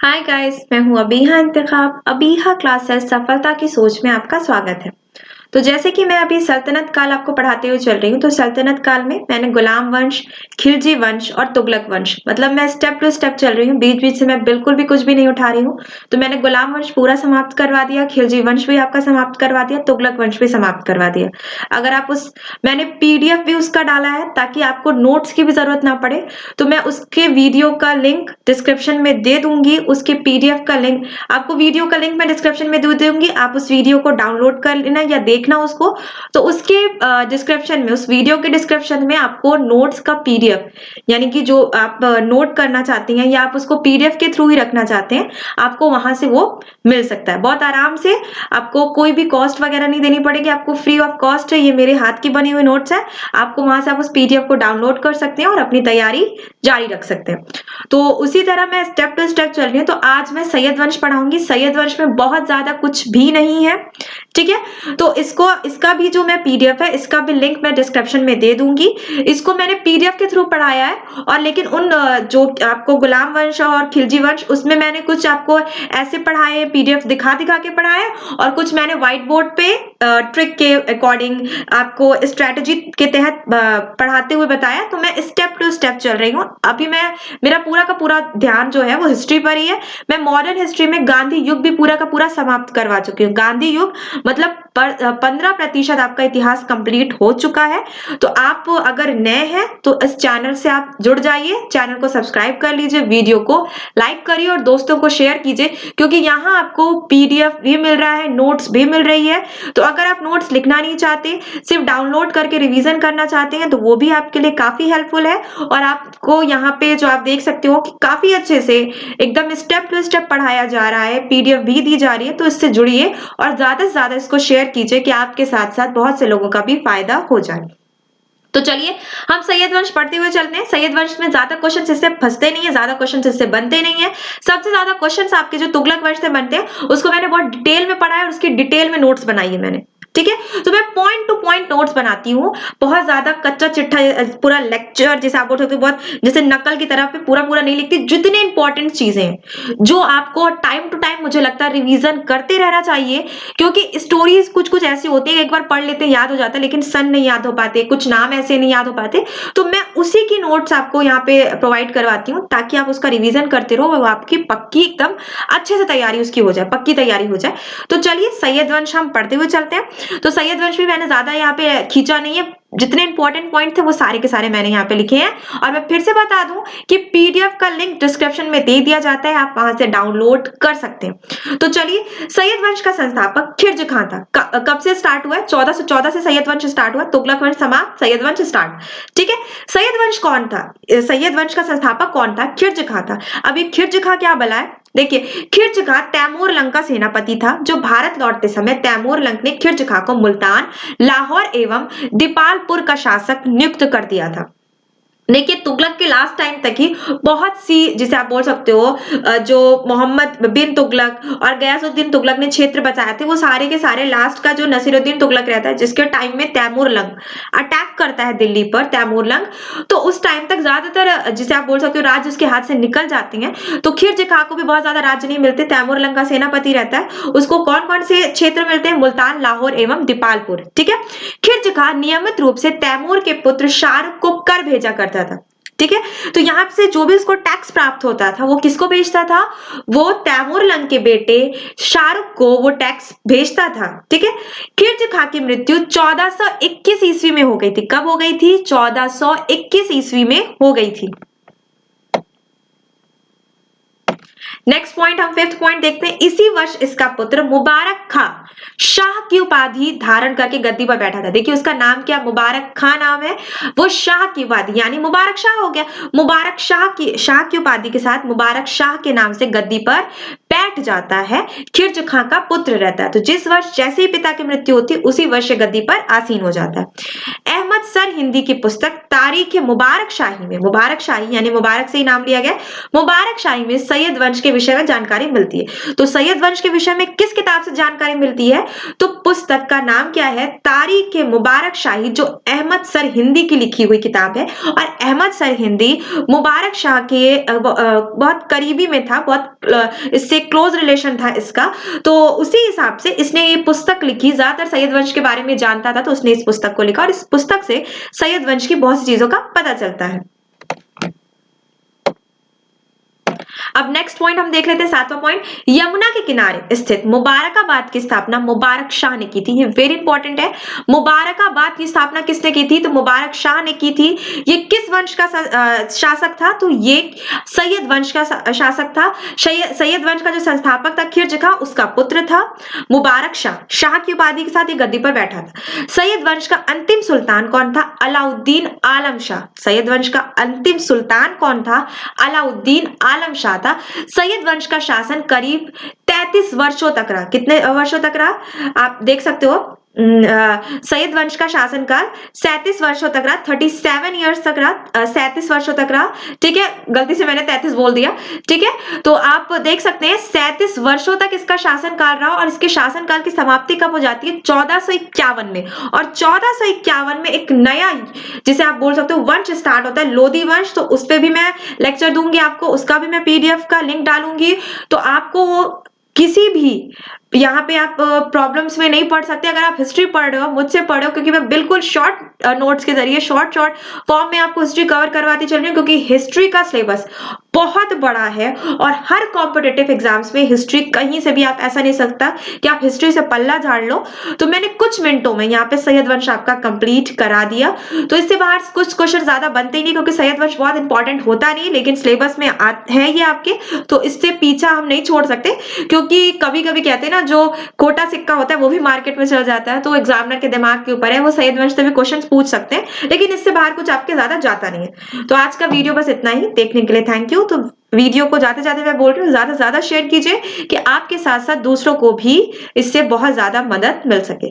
Hi guys, मैं हूँ Abiha इंतखाब। Abiha classes सफलता की सोच में आपका स्वागत है। तो जैसे कि मैं अभी सल्तनत काल आपको पढ़ाते हुए चल रही हूँ, तो सल्तनत काल में मैंने गुलाम वंश, खिलजी वंश और तुगलक वंश, मतलब मैं स्टेप टू स्टेप चल रही हूँ। बीच बीच से मैं बिल्कुल भी कुछ भी नहीं उठा रही हूँ। तो मैंने गुलाम वंश पूरा समाप्त करवा दिया, खिलजी वंश भी आपका समाप्त करवा दिया, तुगलक वंश भी समाप्त करवा दिया। अगर आप उस मैंने पीडीएफ भी उसका डाला है ताकि आपको नोट्स की भी जरूरत ना पड़े। तो मैं उसके वीडियो का लिंक डिस्क्रिप्शन में दे दूंगी। उसके पीडीएफ का लिंक आपको, वीडियो का लिंक मैं डिस्क्रिप्शन में दे दूंगी। आप उस वीडियो को डाउनलोड कर लेना या देखना उसको। तो उसके डिस्क्रिप्शन में, उस वीडियो के डिस्क्रिप्शन में आपको नोट्स का पीडीएफ, यानी कि जो आप नोट करना चाहती हैं या आप उसको पीडीएफ के थ्रू ही रखना चाहते हैं, आपको वहां से वो मिल सकता है बहुत आराम से। आपको कोई भी कॉस्ट वगैरह नहीं देनी पड़ेगी, आपको फ्री ऑफ कॉस्ट है। ये मेरे हाथ की बनी हुई नोट्स है। आपको वहां से आप उस पीडीएफ को डाउनलोड कर सकते हैं और अपनी तैयारी जारी रख सकते हैं। तो उसी तरह मैं स्टेप टू स्टेप चल रही हूँ। तो आज मैं सैयद वंश पढ़ाऊंगी। सैयद वंश में बहुत ज्यादा कुछ भी नहीं है, ठीक है। तो इसका भी जो मैं पीडीएफ है, इसका भी लिंक मैं डिस्क्रिप्शन में दे दूंगी। इसको मैंने पीडीएफ के थ्रू पढ़ाया है। और लेकिन उन जो आपको गुलाम वंश और खिलजी वंश, उसमें मैंने कुछ आपको ऐसे पढ़ाए, पीडीएफ दिखा दिखा के पढ़ाए, और कुछ मैंने व्हाइट बोर्ड पे ट्रिक के अकॉर्डिंग आपको स्ट्रेटजी के तहत पढ़ाते हुए बताया। तो मैं स्टेप टू स्टेप चल रही हूँ। अभी मेरा पूरा का पूरा ध्यान जो है वो हिस्ट्री पर ही है। मैं मॉडर्न हिस्ट्री में गांधी युग भी पूरा का पूरा समाप्त करवा चुकी हूँ। गांधी युग मतलब 15% आपका इतिहास कंप्लीट हो चुका है। तो आप अगर नए हैं तो इस चैनल से आप जुड़ जाइए, चैनल को सब्सक्राइब कर लीजिए, वीडियो को लाइक करिए और दोस्तों को शेयर कीजिए, क्योंकि यहाँ आपको पीडीएफ भी मिल रहा है, नोट्स भी मिल रही है। तो अगर आप नोट्स लिखना नहीं चाहते, सिर्फ डाउनलोड करके रिवीजन करना चाहते हैं, तो वो भी आपके लिए काफी हेल्पफुल है। और आपको यहाँ पे जो आप देख सकते हो कि काफी अच्छे से एकदम स्टेप टू स्टेप पढ़ाया जा रहा है, पीडीएफ भी दी जा रही है। तो इससे जुड़िए और ज्यादा से ज्यादा इसको शेयर कीजिए कि आपके साथ साथ बहुत से लोगों का भी फायदा हो जाए। तो चलिए हम सैयद वंश पढ़ते हुए चलते हैं। सैयद वंश में ज्यादा क्वेश्चंस इससे फंसते नहीं है, ज्यादा क्वेश्चंस इससे बनते नहीं है। सबसे ज्यादा क्वेश्चंस आपके जो तुगलक वंश से बनते हैं, उसको मैंने बहुत डिटेल में पढ़ा है और उसकी डिटेल में नोट्स बनाई है मैंने, ठीक है। तो मैं पॉइंट टू पॉइंट नोट्स बनाती हूँ। बहुत ज्यादा कच्चा चिट्ठा पूरा लेक्चर जैसे आप बोल सकते हो, बहुत जैसे नकल की तरह पे पूरा पूरा नहीं लिखती। जितने इंपॉर्टेंट चीजें हैं जो आपको टाइम टू टाइम, मुझे लगता है रिवीजन करते रहना चाहिए, क्योंकि स्टोरीज कुछ कुछ ऐसी होती है, एक बार पढ़ लेते हैं याद हो जाता है, लेकिन सन नहीं याद हो पाते, कुछ नाम ऐसे नहीं याद हो पाते। तो मैं उसी की नोट्स आपको यहाँ पे प्रोवाइड करवाती हूँ ताकि आप उसका रिवीजन करते रहो, वो आपकी पक्की एकदम अच्छे से तैयारी उसकी हो जाए, पक्की तैयारी हो जाए। तो चलिए सैयद वंश हम पढ़ते हुए चलते हैं। तो सैयद वंश भी मैंने ज्यादा यहाँ पे खींचा नहीं है, जितने इंपॉर्टेंट पॉइंट थे वो सारे के सारे मैंने यहाँ पे लिखे हैं। और मैं फिर से बता दूं कि पीडीएफ का लिंक डिस्क्रिप्शन में दे दिया जाता है, आप वहां से डाउनलोड कर सकते हैं। तो चलिए, सैयद वंश का संस्थापक खिर्ज खां था। कब से स्टार्ट हुआ है? 1414 से सैयद वंश स्टार्ट हुआ, तुगलक वंश समाप्त, सैयद वंश स्टार्ट, ठीक है। सैयद वंश कौन था? सैयद वंश का संस्थापक कौन था? खिर्ज खां था। अभी खिर्ज खां क्या बला है, देखिए। खिर्ज खां तैमूर लंग का सेनापति था, जो भारत लौटते समय तैमूर लंग ने खिर्ज खां को मुल्तान, लाहौर एवं दीपालपुर का शासक नियुक्त कर दिया था। देखिए, तुगलक के लास्ट टाइम तक ही बहुत सी, जिसे आप बोल सकते हो, जो मोहम्मद बिन तुगलक और गयासुद्दीन तुगलक ने क्षेत्र बचाए थे, वो सारे के सारे लास्ट का जो नसीरुद्दीन तुगलक रहता है, जिसके टाइम में तैमूर लंग अटैक करता है दिल्ली पर, तैमूर लंग, तो उस टाइम तक ज्यादातर, जिसे आप बोल सकते हो, राज्य उसके हाथ से निकल जाती हैं। तो खिर्ज खां को भी बहुत ज्यादा राज्य नहीं मिलते, तैमूर लंग का सेनापति रहता है। उसको कौन कौन से क्षेत्र मिलते हैं? मुल्तान, लाहौर एवं दीपालपुर, ठीक है। खिर्ज खां नियमित रूप से तैमूर के पुत्र शाहरुख को कर भेजा करता था, ठीक है। तो यहाँ से जो भी उसको टैक्स प्राप्त होता था, वो किसको भेजता था? वो तैमूर लंग के बेटे शाहरुख को वो टैक्स भेजता था, ठीक है। खिर्ज खां की मृत्यु 1421 ईस्वी में हो गई थी। कब हो गई थी? 1421 ईस्वी में हो गई थी। नेक्स्ट पॉइंट, हम फिफ्थ पॉइंट देखते हैं। इसी वर्ष इसका पुत्र मुबारक खां शाह की उपाधि धारण करके गद्दी पर बैठा था। देखिए, उसका नाम क्या? मुबारक खां नाम है, वो शाह की उपाधि, यानी मुबारक शाह हो गया। मुबारक शाह की उपाधि के साथ मुबारक शाह के नाम से गद्दी पर बैठ जाता है, खिर्ज खां का पुत्र रहता है। तो जिस वर्ष जैसे ही पिता की मृत्यु होती है उसी वर्ष गद्दी पर आसीन हो जाता है। अहमद सर हिंदी की पुस्तक तारीख मुबारक शाही में, मुबारक शाही यानी मुबारक से ही नाम लिया गया, मुबारक शाही में सैयद वंश के विषय में जानकारी मिलती है। तो सैयद वंश के विषय में किस किताब से जानकारी मिलती है? तो पुस्तक का नाम क्या है? तारीख मुबारक शाही, जो अहमद सर हिंदी की लिखी हुई किताब है। और अहमद सर हिंदी मुबारक शाह के बहुत करीबी में था, बहुत इससे क्लोज रिलेशन था इसका। तो उसी हिसाब से इसने ये पुस्तक लिखी, ज्यादातर सैयद वंश के बारे में जानता था तो उसने इस पुस्तक को लिखा, और इस पुस्तक से सैयद वंश की बहुत सी चीजों का पता चलता है। अब नेक्स्ट पॉइंट हम देख लेते हैं, 7वां पॉइंट, यमुना के किनारे स्थित मुबारकाबाद की स्थापना मुबारक शाह ने की थी। ये वेरी इंपॉर्टेंट है। मुबारकाबाद की स्थापना किसने की थी? तो मुबारक शाह ने की थी। ये किस वंश का शासक था? तो ये सैयद वंश का शासक था। सैयद वंश का जो संस्थापक था खिर्ज खां, उसका पुत्र था मुबारक शाह। शाह की उपाधि के साथ ये गद्दी पर बैठा था। सैयद वंश का अंतिम सुल्तान कौन था? अलाउद्दीन आलम शाह। सैयद वंश का अंतिम सुल्तान कौन था? अलाउद्दीन आलम शाह था। सैयद वंश का शासन करीब 33 वर्षों तक रहा। कितने वर्षों तक रहा? आप देख सकते हो, सैयद वंश का शासनकाल 37 वर्षों तक रहा, 37 ईयर्स तक रहा, 37 वर्षों तक रहा। ठीक है, गलती से मैंने 33 बोल दिया। ठीक है, तो आप देख सकते हैं 37 वर्षों तक इसका शासनकाल रहा, और इसके शासनकाल की समाप्ति कब हो जाती है? 1451 में। और 1451 में एक नया, जिसे आप बोल सकते हो, वंश स्टार्ट होता है, लोधी वंश। तो उस पर भी मैं लेक्चर दूंगी आपको, उसका भी मैं पीडीएफ का लिंक डालूंगी। तो आपको किसी भी यहाँ पे आप प्रॉब्लम्स में नहीं पढ़ सकते अगर आप हिस्ट्री पढ़ रहे हो, मुझसे पढ़ रहे हो, क्योंकि मैं बिल्कुल शॉर्ट नोट्स के जरिए शॉर्ट फॉर्म में आपको हिस्ट्री कवर करवाती चल रही हूँ, क्योंकि हिस्ट्री का सिलेबस बहुत बड़ा है और हर कॉम्पिटिटिव एग्जाम्स में हिस्ट्री कहीं से भी आप ऐसा नहीं सकता कि आप हिस्ट्री से पल्ला झाड़ लो। तो मैंने कुछ मिनटों में यहाँ पे सैयद वंश आपका कंप्लीट करा दिया। तो इससे बाहर कुछ क्वेश्चन ज्यादा बनते ही नहीं, क्योंकि सैयद वंश बहुत इंपॉर्टेंट होता नहीं, लेकिन सिलेबस में है ये आपके, तो इससे पीछा हम नहीं छोड़ सकते। क्योंकि कभी कभी कहते हैं ना, जो खोटा सिक्का होता है वो भी मार्केट में चल जाता है, तो एग्जामिनर के दिमाग के ऊपर है, वो सैयद वंश से भी क्वेश्चन पूछ सकते हैं, लेकिन इससे बाहर कुछ आपके ज्यादा जाता नहीं है। तो आज का वीडियो बस इतना ही, देखने के लिए थैंक यू। तो वीडियो को जाते जाते मैं बोल रही हूँ, ज्यादा से ज्यादा शेयर कीजिए कि आपके साथ साथ दूसरों को भी इससे बहुत ज्यादा मदद मिल सके।